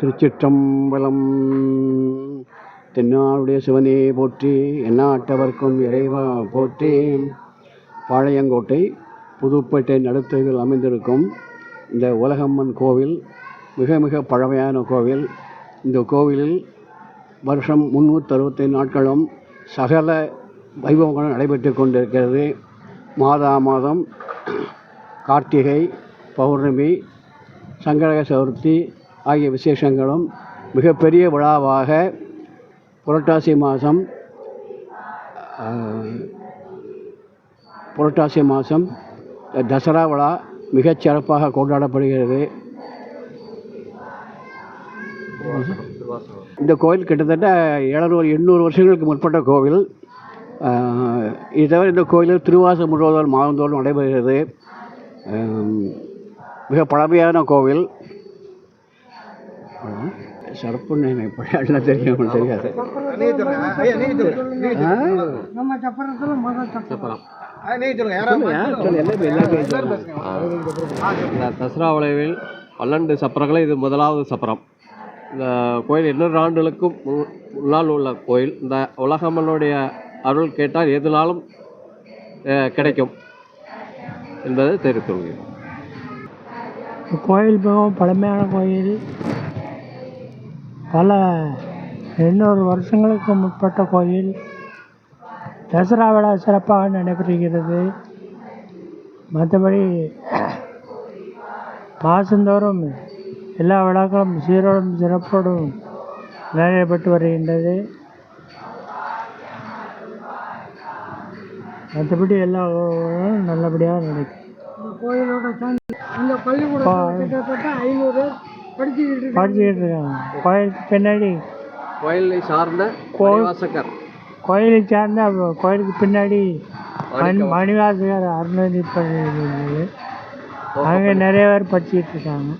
திருச்சிற்றம்பலம். தென்னாடுடைய சிவனே போற்றி, எந்நாட்டவர்க்கும் இறைவா போற்றி. பாளையங்கோட்டை புதுப்பேட்டை நடுத்தவில் அமைந்திருக்கும் இந்த உலகம்மன் கோவில் மிக மிக பழமையான கோவில். இந்த கோவிலில் வருஷம் 365 நாட்களும் சகல வைபவங்களும் நடைபெற்று கொண்டிருக்கிறது. மாதம் கார்த்திகை, பௌர்ணமி, சங்கடக சதுர்த்தி ஆகிய விசேஷங்களும் மிகப்பெரிய விழாவாக புரட்டாசி மாதம் தசரா விழா மிகச் சிறப்பாக கொண்டாடப்படுகிறது. இந்த கோவில் கிட்டத்தட்ட 700-800 வருஷங்களுக்கு முற்பட்ட கோவில். இது தவிர இந்த கோயிலில் திருவாச முழுவதும் மாதந்தோறும் நடைபெறுகிறது. மிக பழமையான கோவில். சிறப்பு எல்லாம் தெரியும் தெரியாது. தசரா விளைவில் 12 சப்பரங்கள், இது முதலாவது சப்பரம். இந்த கோயில் 200 ஆண்டுகளுக்கும் முன்னால் உள்ள கோயில். இந்த உலகம்மனுடைய அருள் கேட்டால் எதுனாலும் கிடைக்கும் என்பதை தெரிவித்துள்ளேன். கோயில் மிகவும் பழமையான கோயில். பல 800 வருஷங்களுக்கு முற்பட்ட கோயில். தசரா விழா சிறப்பாக நடைபெறுகிறது. மற்றபடி மாதந்தோறும் எல்லா விழாக்களும் சீரோடும் சிறப்போடும் நடைபெற்று வருகின்றது. மற்றபடி எல்லா நல்லபடியாக நடக்கும். கோயிலோட அந்த பள்ளிக்கூடம் கிட்டத்தட்ட 500 படிச்சுக்கிட்டு இருக்காங்க. கோயிலுக்கு பின்னாடி கோயிலை சார்ந்த கோயிலுக்கு சார்ந்த கோயிலுக்கு பின்னாடி மணிவாசகர் அருணதி பள்ளி இருந்தது. அங்கே நிறைய பேர் படிச்சுக்கிட்டு இருக்காங்க.